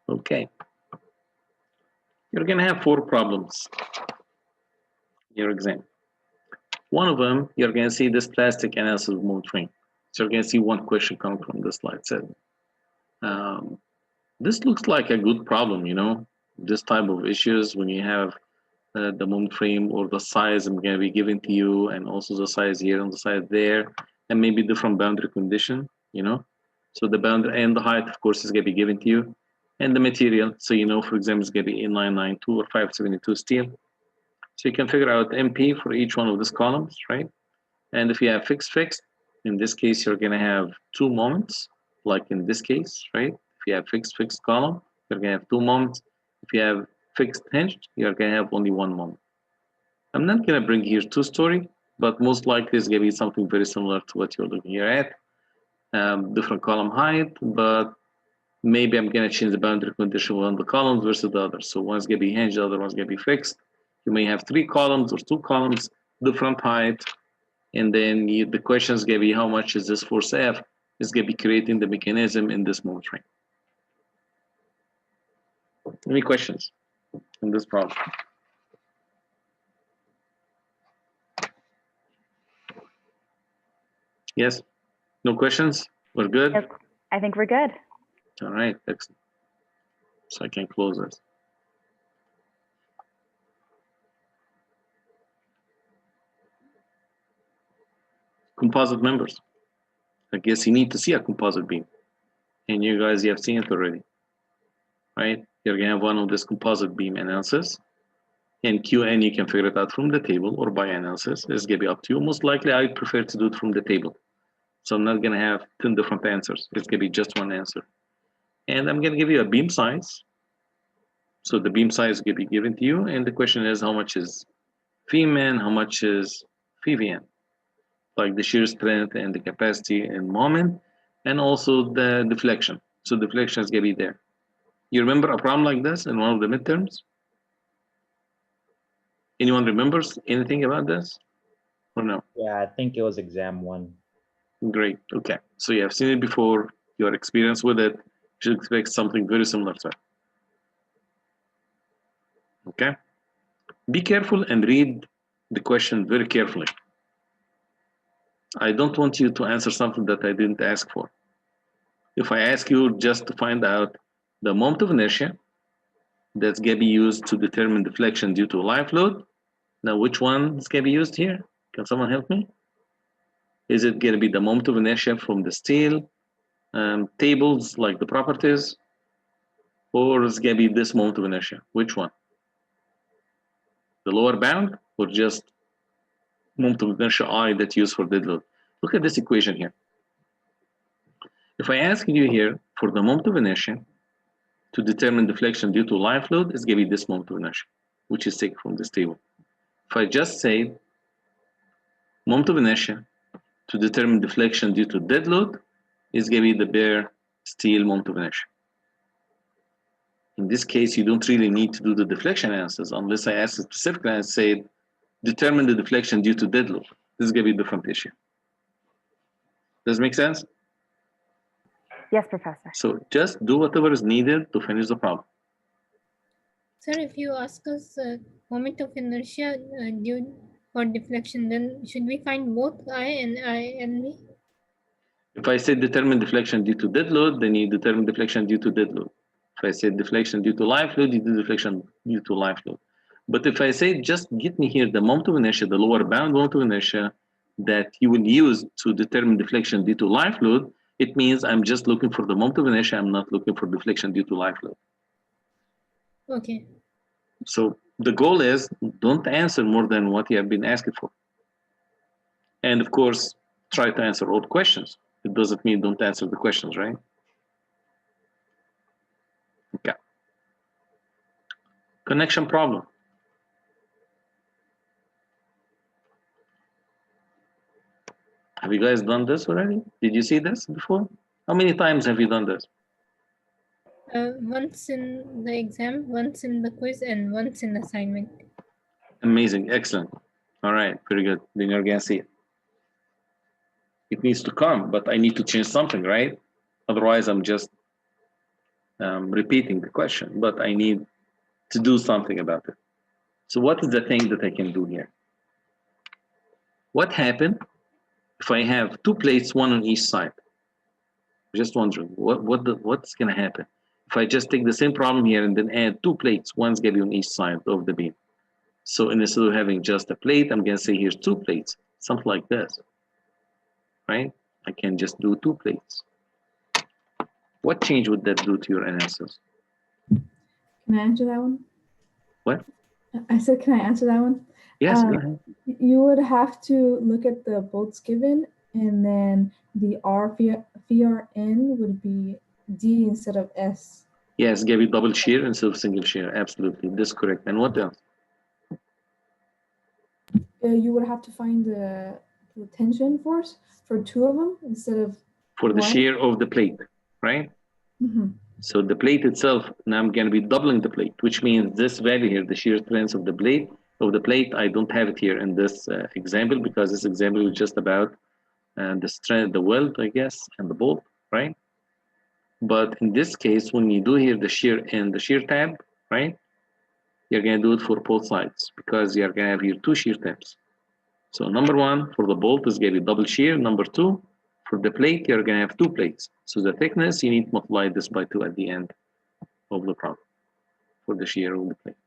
Okay. You're going to have 4 problems in your exam. One of them, you're going to see this plastic analysis of mold frame. So you're going to see one question coming from this slide. So, this looks like a good problem, you know, this type of issues when you have the mold frame or the size I'm going to be giving to you, and also the size here and the size there, and maybe different boundary condition, you know. So the boundary and the height, of course, is going to be given to you, and the material. So you know, for example, it's going to be A992 or 572 steel. So you can figure out MP for each one of these columns, right? And if you have fixed, in this case, you're going to have 2 moments, like in this case, right? If you have fixed column, you're going to have 2 moments. If you have fixed hinged, you're going to have only 1 moment. I'm not going to bring here 2-story, but most likely it's going to be something very similar to what you're looking here at. Different column height, but maybe I'm going to change the boundary condition on the columns versus the other. So one's going to be hinged, the other one's going to be fixed. You may have 3 columns or 2 columns, different height, and then the question is going to be how much is this force F is going to be creating the mechanism in this mold frame. Any questions on this problem? Yes? No questions? We're good? Yep. I think we're good. All right, excellent. So I can close this. Composite members. I guess you need to see a composite beam. And you guys, you have seen it already, right? You're gonna have one of this composite beam analysis. And QN, you can figure it out from the table or by analysis. It's gonna be up to you. Most likely, I prefer to do it from the table. So I'm not gonna have 10 different answers. It's gonna be just one answer. And I'm gonna give you a beam size. So the beam size is gonna be given to you. And the question is, how much is Phi-man, how much is Phi-vn? Like the shear strength and the capacity and moment, and also the deflection. So deflection is gonna be there. You remember a problem like this in one of the midterms? Anyone remembers anything about this or no? Yeah, I think it was exam 1. Great, okay. So you have seen it before, your experience with it, you should expect something very similar to it. Okay? Be careful and read the question very carefully. I don't want you to answer something that I didn't ask for. If I ask you just to find out the moment of inertia that's going to be used to determine deflection due to live load, now which one is going to be used here? Can someone help me? Is it going to be the moment of inertia from the steel tables, like the properties, or is it going to be this moment of inertia? Which one? The lower bound or just moment of inertia I that's used for dead load? Look at this equation here. If I ask you here for the moment of inertia to determine deflection due to live load, it's going to be this moment of inertia, which is taken from this table. If I just say moment of inertia to determine deflection due to dead load, is going to be the bare steel moment of inertia. In this case, you don't really need to do the deflection analysis unless I ask specifically and say, determine the deflection due to dead load. This is going to be a different issue. Does it make sense? Yes, Professor. So just do whatever is needed to finish the problem. Sir, if you ask us moment of inertia due for deflection, then should we find both I and V? If I say determine deflection due to dead load, then you determine deflection due to dead load. If I say deflection due to live load, you do deflection due to live load. But if I say just get me here the moment of inertia, the lower bound moment of inertia that you will use to determine deflection due to live load, it means I'm just looking for the moment of inertia. I'm not looking for deflection due to live load. Okay. So the goal is don't answer more than what you have been asking for. And of course, try to answer all questions. It doesn't mean don't answer the questions, right? Okay. Connection problem. Have you guys done this already? Did you see this before? How many times have you done this? Once in the exam, once in the quiz, and once in the assignment. Amazing, excellent. All right, very good. Then you're gonna see it. It needs to come, but I need to change something, right? Otherwise, I'm just repeating the question, but I need to do something about it. So what is the thing that I can do here? What happened if I have two plates, one on each side? Just wondering what's going to happen if I just take the same problem here and then add two plates, one's going to be on each side of the beam. So instead of having just a plate, I'm going to say here's two plates, something like this, right? I can just do two plates. What change would that do to your analysis? Can I answer that one? What? I said, can I answer that one? Yes, go ahead. You would have to look at the bolts given, and then the VRN would be D instead of S. Yes, give you double shear instead of single shear. Absolutely, this is correct. And what else? You would have to find the tension force for two of them instead of For the one. shear of the plate, right? Mm-hmm. So the plate itself, now I'm going to be doubling the plate, which means this value here, the shear strength of the plate, I don't have it here in this example, because this example is just about the strength, the weld, I guess, and the bolt, right? But in this case, when you do here the shear and the shear tab, right? You're going to do it for both sides, because you're going to have here two shear tabs. So number one, for the bolt is going to be double shear. Number two, for the plate, you're going to have two plates. So the thickness, you need to multiply this by 2 at the end of the problem for the shear of the plate.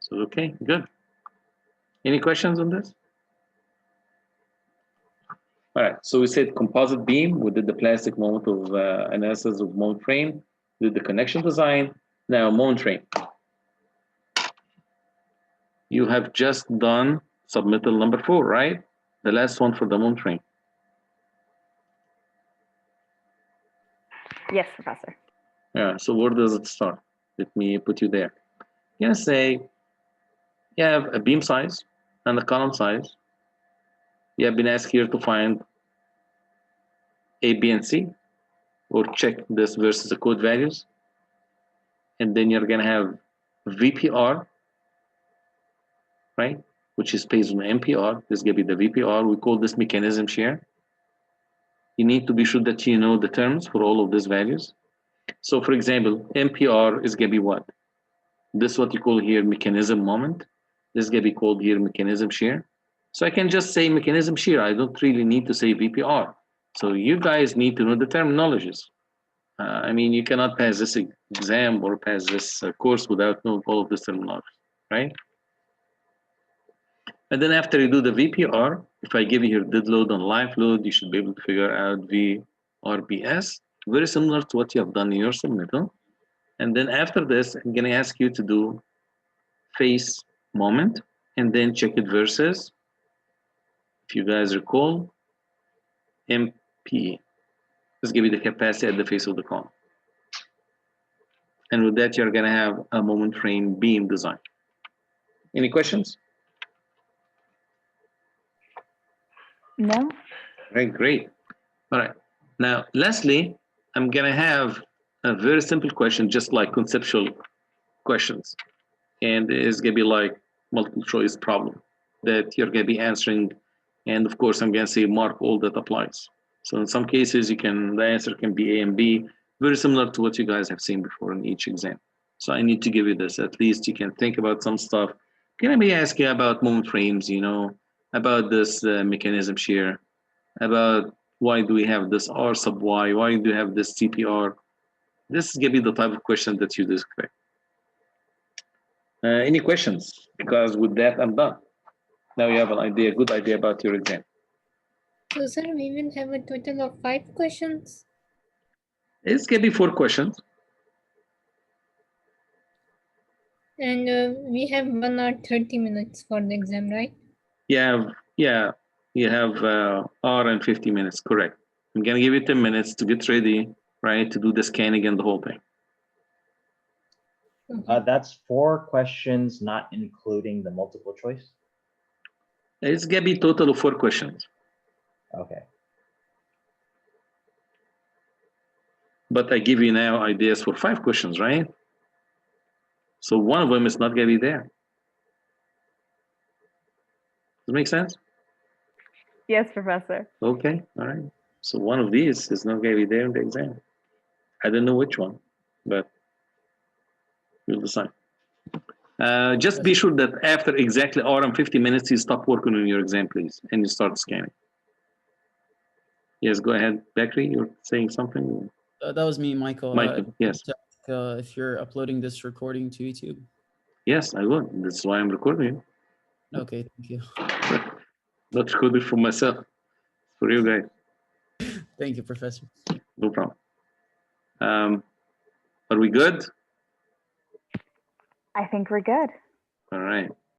So, okay, good. Any questions on this? All right, so we said composite beam. We did the plastic moment of analysis of moment frame. We did the connection design. Now, moment frame. You have just done submittal number 4, right? The last one for the moment frame. Yes, Professor. Yeah, so where does it start? Let me put you there. You're gonna say you have a beam size and a column size. You have been asked here to find A, B, and C, or check this versus the code values. And then you're gonna have VPR, right? Which is based on MPR. This is gonna be the VPR. We call this mechanism shear. You need to be sure that you know the terms for all of these values. So for example, MPR is gonna be what? This is what you call here mechanism moment. This is gonna be called here mechanism shear. So I can just say mechanism shear. I don't really need to say VPR. So you guys need to know the terminologies. I mean, you cannot pass this exam or pass this course without knowing all of this terminology, right? And then after you do the VPR, if I give you here dead load and live load, you should be able to figure out VRBS, very similar to what you have done in your submittal. And then after this, I'm gonna ask you to do phase moment and then check it versus, if you guys recall, MPE. Let's give you the capacity at the face of the column. And with that, you're gonna have a moment frame beam design. Any questions? No? Right, great. All right. Now, lastly, I'm gonna have a very simple question, just like conceptual questions. And it's gonna be like multiple choice problem that you're gonna be answering. And of course, I'm gonna say mark all that applies. So in some cases, the answer can be A and B, very similar to what you guys have seen before in each exam. So I need to give you this. At least you can think about some stuff. Can I be asking about moment frames, you know, about this mechanism shear, about why do we have this R sub Y, why do we have this CPR? This is gonna be the type of question that you expect. Any questions? Because with that, I'm done. Now you have an idea, good idea about your exam. So, sir, we will have a total of 5 questions. It's gonna be 4 questions. And we have 1 hour 30 minutes for the exam, right? You have hour and 50 minutes, correct. I'm gonna give you 10 minutes to get ready, right, to do the scanning and the whole thing. That's 4 questions, not including the multiple choice. It's gonna be a total of 4 questions. Okay. But I give you now ideas for 5 questions, right? So one of them is not gonna be there. Does it make sense? Yes, Professor. Okay, all right. So one of these is not gonna be there in the exam. I don't know which one. but we'll decide. Just be sure that after exactly hour and 50 minutes, you stop working on your exam, please, and you start scanning. Yes, go ahead, Bakri. You're saying something. That was me, Michael. Michael, yes. If you're uploading this recording to YouTube. Yes, I will. That's why I'm recording. Okay, thank you. Not recording for myself, for you guys. Thank you, Professor. No problem. Are we good? I think we're good. All right.